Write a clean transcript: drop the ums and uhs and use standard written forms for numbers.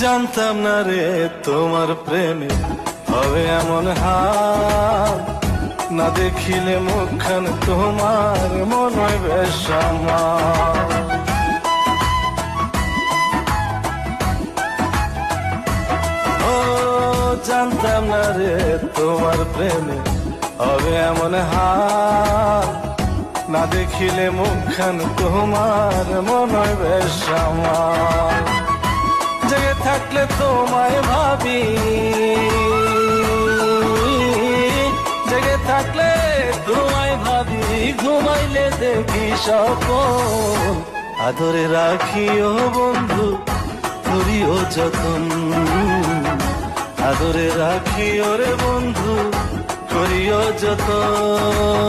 জানতাম না রে তোমার প্রেমে হবে এমন হাল, না দেখিলে মুখখান তোমার মনে হয় বেশ আমার। ও জানতাম না রে তোমার প্রেমে হবে এমন হাল, না দেখিলে মুখখান তোমার মনে হয় বেশ আমার। জেগে থাকলে তোমায় ভাবি, জেগে থাকলে তোমায় ভাবি, ঘুমাইলে দেখি স্বপ্ন। আদরে রাখিও বন্ধু করিও যতন, আদরে রাখিও রে বন্ধু করিও যতন।